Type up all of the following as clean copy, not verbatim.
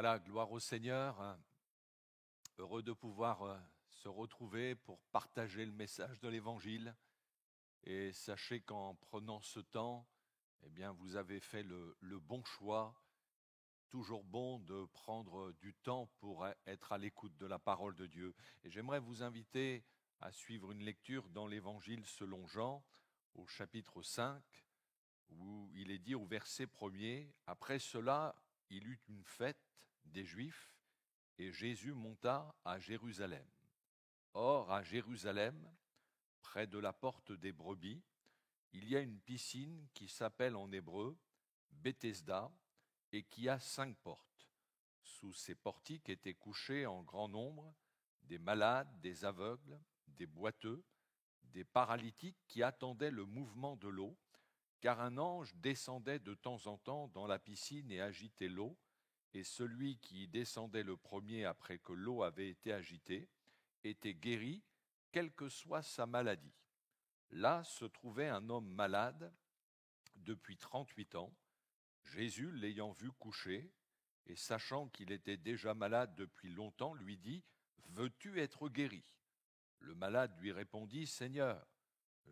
Voilà, gloire au Seigneur. Heureux de pouvoir se retrouver pour partager le message de l'Évangile. Et sachez qu'en prenant ce temps, eh bien, vous avez fait le bon choix. Toujours bon de prendre du temps pour être à l'écoute de la parole de Dieu. Et j'aimerais vous inviter à suivre une lecture dans l'Évangile selon Jean, au chapitre 5, où il est dit au verset 1er, « Après cela, il eut une fête des Juifs, et Jésus monta à Jérusalem. Or, à Jérusalem, près de la porte des brebis, il y a une piscine qui s'appelle en hébreu Bethesda et qui a 5 portes. Sous ces portiques étaient couchés en grand nombre des malades, des aveugles, des boiteux, des paralytiques qui attendaient le mouvement de l'eau, car un ange descendait de temps en temps dans la piscine et agitait l'eau, et celui qui descendait le premier après que l'eau avait été agitée était guéri, quelle que soit sa maladie. Là se trouvait un homme malade depuis 38 ans. Jésus, l'ayant vu coucher, et sachant qu'il était déjà malade depuis longtemps, lui dit : « Veux-tu être guéri ? » Le malade lui répondit : « Seigneur,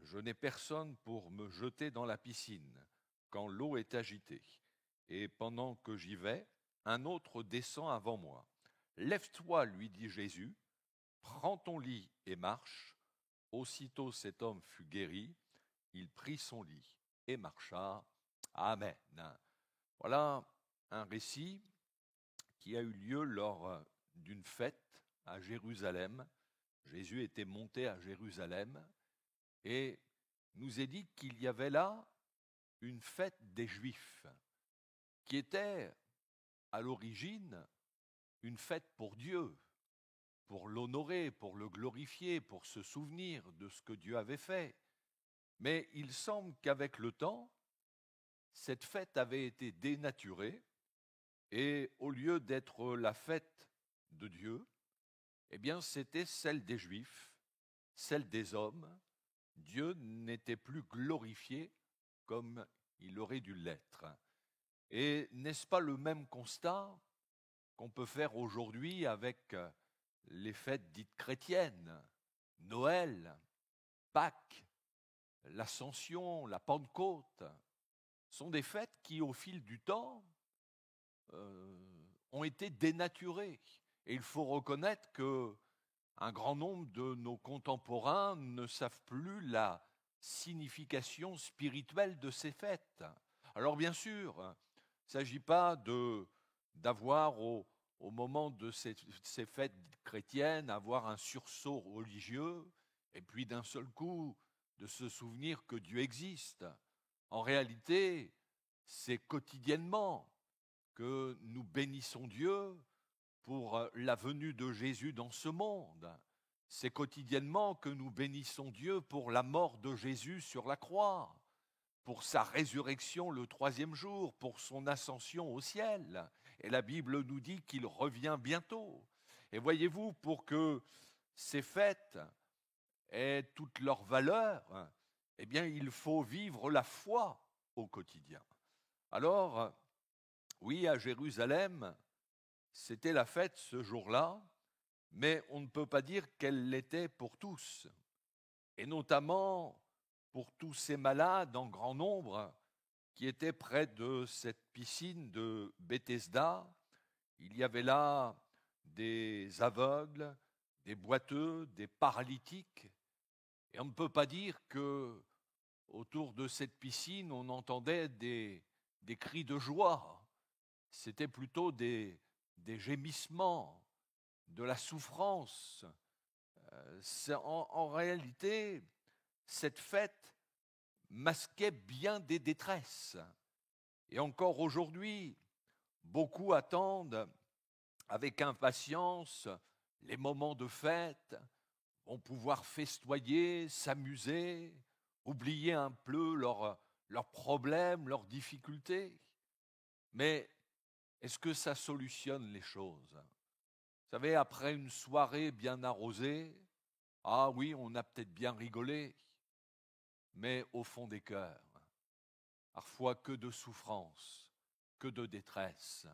je n'ai personne pour me jeter dans la piscine quand l'eau est agitée. Et pendant que j'y vais, un autre descend avant moi. Lève-toi, lui dit Jésus, prends ton lit et marche. Aussitôt cet homme fut guéri, il prit son lit et marcha. Amen. » Voilà un récit qui a eu lieu lors d'une fête à Jérusalem. Jésus était monté à Jérusalem et nous est dit qu'il y avait là une fête des Juifs qui était à l'origine une fête pour Dieu, pour l'honorer, pour le glorifier, pour se souvenir de ce que Dieu avait fait. Mais il semble qu'avec le temps, cette fête avait été dénaturée et au lieu d'être la fête de Dieu, eh bien c'était celle des Juifs, celle des hommes. Dieu n'était plus glorifié comme il aurait dû l'être. Et n'est-ce pas le même constat qu'on peut faire aujourd'hui avec les fêtes dites chrétiennes, Noël, Pâques, l'Ascension, la Pentecôte, sont des fêtes qui, au fil du temps, ont été dénaturées. Et il faut reconnaître qu'un grand nombre de nos contemporains ne savent plus la signification spirituelle de ces fêtes. Alors bien sûr, il ne s'agit pas d'avoir au moment de ces fêtes chrétiennes, avoir un sursaut religieux et puis d'un seul coup de se souvenir que Dieu existe. En réalité, c'est quotidiennement que nous bénissons Dieu pour la venue de Jésus dans ce monde. C'est quotidiennement que nous bénissons Dieu pour la mort de Jésus sur la croix, pour sa résurrection le 3e jour, pour son ascension au ciel. Et la Bible nous dit qu'il revient bientôt. Et voyez-vous, pour que ces fêtes aient toute leur valeur, eh bien, il faut vivre la foi au quotidien. Alors, oui, à Jérusalem, c'était la fête ce jour-là, mais on ne peut pas dire qu'elle l'était pour tous. Et notamment pour tous ces malades en grand nombre qui étaient près de cette piscine de Bethesda. Il y avait là des aveugles, des boiteux, des paralytiques. Et on ne peut pas dire que autour de cette piscine, on entendait des cris de joie. C'était plutôt des gémissements, de la souffrance. En réalité, cette fête masquait bien des détresses. Et encore aujourd'hui, beaucoup attendent avec impatience les moments de fête, vont pouvoir festoyer, s'amuser, oublier un peu leurs problèmes, leurs difficultés. Mais est-ce que ça solutionne les choses ? Vous savez, après une soirée bien arrosée, ah oui, on a peut-être bien rigolé, mais au fond des cœurs, parfois que de souffrance, que de détresse.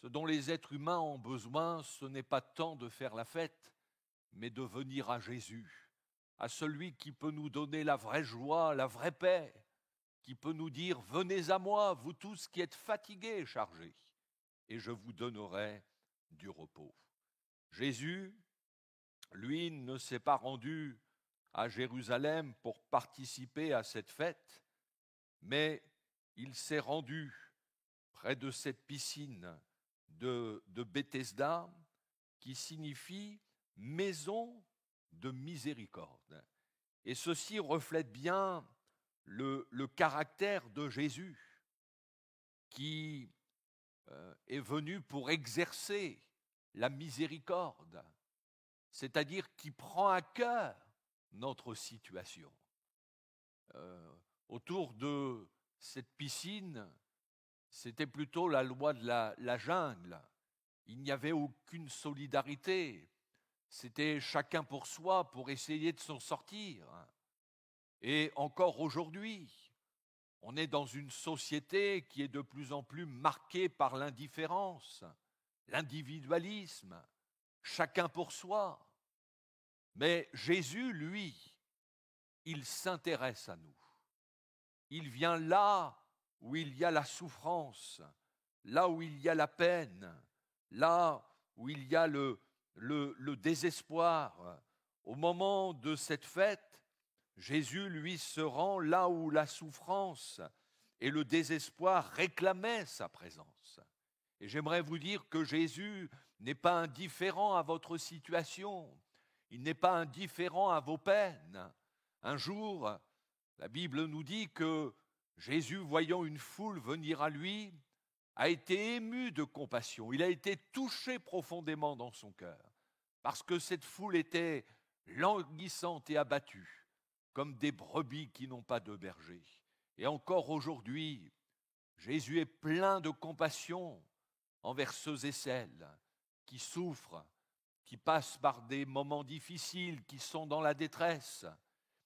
Ce dont les êtres humains ont besoin, ce n'est pas tant de faire la fête, mais de venir à Jésus, à celui qui peut nous donner la vraie joie, la vraie paix, qui peut nous dire « Venez à moi, vous tous qui êtes fatigués et chargés, et je vous donnerai du repos. » Jésus, lui, ne s'est pas rendu à Jérusalem pour participer à cette fête, mais il s'est rendu près de cette piscine de Bethesda, qui signifie maison de miséricorde. Et ceci reflète bien le caractère de Jésus, qui est venu pour exercer la miséricorde, c'est-à-dire qui prend à cœur notre situation. Autour de cette piscine, c'était plutôt la loi de la jungle. Il n'y avait aucune solidarité. C'était chacun pour soi pour essayer de s'en sortir. Et encore aujourd'hui, on est dans une société qui est de plus en plus marquée par l'indifférence, l'individualisme, chacun pour soi. Mais Jésus, lui, il s'intéresse à nous. Il vient là où il y a la souffrance, là où il y a la peine, là où il y a le désespoir. Au moment de cette fête, Jésus, lui, se rend là où la souffrance et le désespoir réclamaient sa présence. Et j'aimerais vous dire que Jésus n'est pas indifférent à votre situation, il n'est pas indifférent à vos peines. Un jour, la Bible nous dit que Jésus, voyant une foule venir à lui, a été ému de compassion. Il a été touché profondément dans son cœur, parce que cette foule était languissante et abattue, comme des brebis qui n'ont pas de berger. Et encore aujourd'hui, Jésus est plein de compassion envers ceux et celles qui souffrent, qui passent par des moments difficiles, qui sont dans la détresse.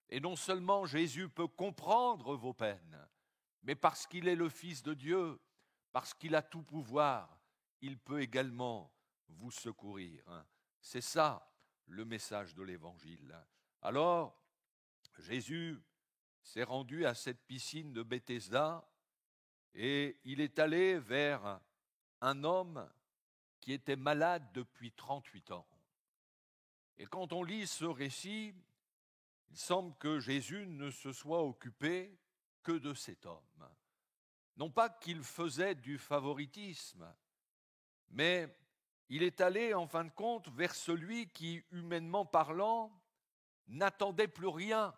Et non seulement Jésus peut comprendre vos peines, mais parce qu'il est le Fils de Dieu, parce qu'il a tout pouvoir, il peut également vous secourir. C'est ça le message de l'Évangile. Alors, Jésus s'est rendu à cette piscine de Bethesda et il est allé vers un homme qui était malade depuis 38 ans. Et quand on lit ce récit, il semble que Jésus ne se soit occupé que de cet homme. Non pas qu'il faisait du favoritisme, mais il est allé en fin de compte vers celui qui, humainement parlant, n'attendait plus rien.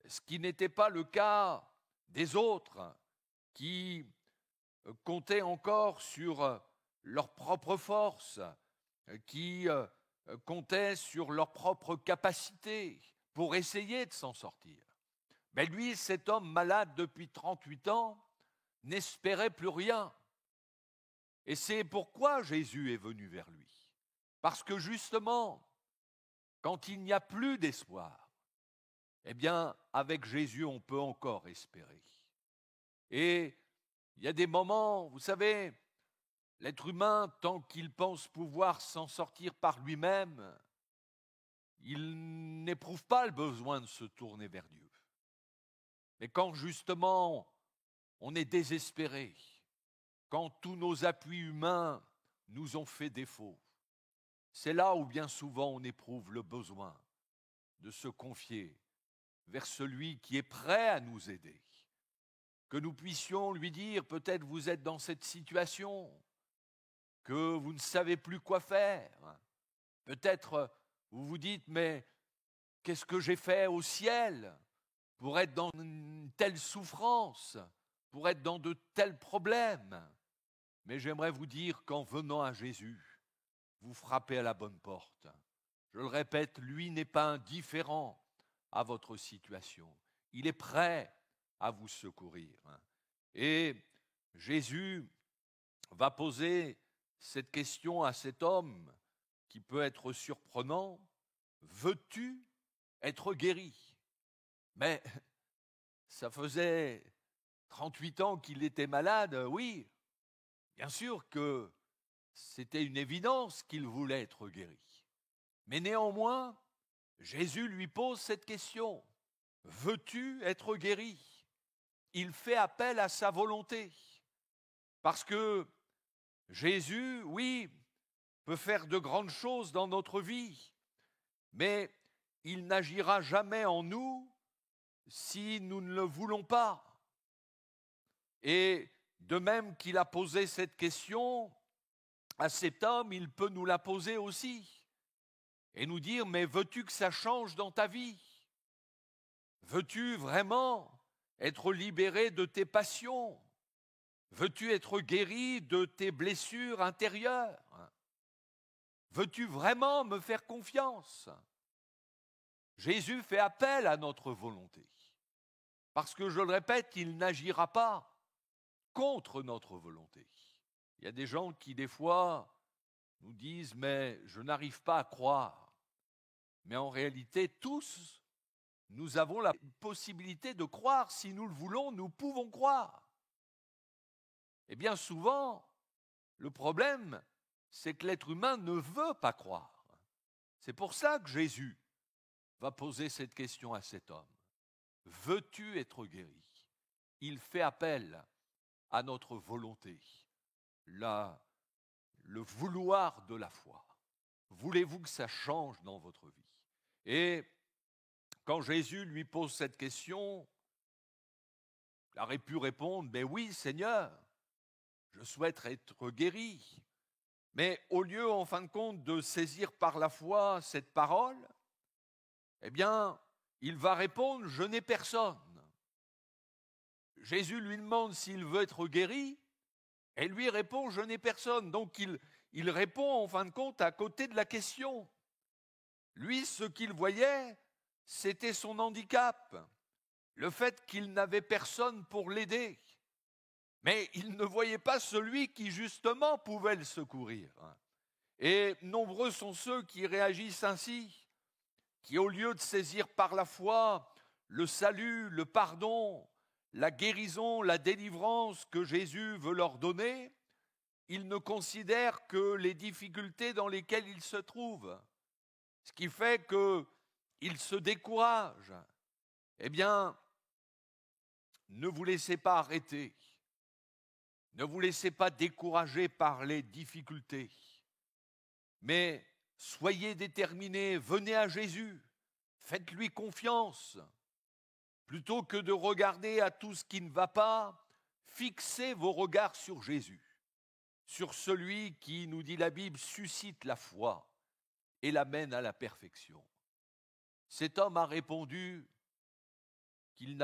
Ce qui n'était pas le cas des autres, qui comptaient encore sur leur propre force, qui comptaient sur leur propre capacité pour essayer de s'en sortir. Mais lui, cet homme malade depuis 38 ans, n'espérait plus rien. Et c'est pourquoi Jésus est venu vers lui. Parce que justement, quand il n'y a plus d'espoir, eh bien, avec Jésus, on peut encore espérer. Et il y a des moments, vous savez, l'être humain, tant qu'il pense pouvoir s'en sortir par lui-même, il n'éprouve pas le besoin de se tourner vers Dieu. Mais quand justement on est désespéré, quand tous nos appuis humains nous ont fait défaut, c'est là où bien souvent on éprouve le besoin de se confier vers celui qui est prêt à nous aider. Que nous puissions lui dire, peut-être vous êtes dans cette situation, que vous ne savez plus quoi faire. Peut-être vous vous dites, mais qu'est-ce que j'ai fait au ciel pour être dans une telle souffrance, pour être dans de tels problèmes? Mais j'aimerais vous dire qu'en venant à Jésus, vous frappez à la bonne porte. Je le répète, lui n'est pas indifférent à votre situation. Il est prêt à vous secourir. Et Jésus va poser cette question à cet homme qui peut être surprenant. Veux-tu être guéri? Mais ça faisait 38 ans qu'il était malade, oui. Bien sûr que c'était une évidence qu'il voulait être guéri. Mais néanmoins, Jésus lui pose cette question. Veux-tu être guéri? Il fait appel à sa volonté. Parce que Jésus, oui, peut faire de grandes choses dans notre vie, mais il n'agira jamais en nous si nous ne le voulons pas. Et de même qu'il a posé cette question à cet homme, il peut nous la poser aussi et nous dire, mais veux-tu que ça change dans ta vie? Veux-tu vraiment être libéré de tes passions? Veux-tu être guéri de tes blessures intérieures? Veux-tu vraiment me faire confiance? Jésus fait appel à notre volonté. Parce que, je le répète, il n'agira pas contre notre volonté. Il y a des gens qui, des fois, nous disent « mais je n'arrive pas à croire ». Mais en réalité, tous, nous avons la possibilité de croire. Si nous le voulons, nous pouvons croire. Et bien souvent, le problème, c'est que l'être humain ne veut pas croire. C'est pour ça que Jésus va poser cette question à cet homme. Veux-tu être guéri? Il fait appel à notre volonté, le vouloir de la foi. Voulez-vous que ça change dans votre vie? Et quand Jésus lui pose cette question, il aurait pu répondre, « Mais oui, Seigneur, je souhaite être guéri. » Mais au lieu, en fin de compte, de saisir par la foi cette parole, eh bien, il va répondre « Je n'ai personne ». Jésus lui demande s'il veut être guéri, et lui répond « Je n'ai personne ». Donc il répond en fin de compte à côté de la question. Lui, ce qu'il voyait, c'était son handicap, le fait qu'il n'avait personne pour l'aider. Mais il ne voyait pas celui qui justement pouvait le secourir. Et nombreux sont ceux qui réagissent ainsi, qui au lieu de saisir par la foi le salut, le pardon, la guérison, la délivrance que Jésus veut leur donner, ils ne considèrent que les difficultés dans lesquelles ils se trouvent. Ce qui fait qu'ils se découragent. Eh bien, ne vous laissez pas arrêter. Ne vous laissez pas décourager par les difficultés. Mais soyez déterminés, venez à Jésus, faites-lui confiance. Plutôt que de regarder à tout ce qui ne va pas, fixez vos regards sur Jésus, sur celui qui, nous dit la Bible, suscite la foi et l'amène à la perfection. Cet homme a répondu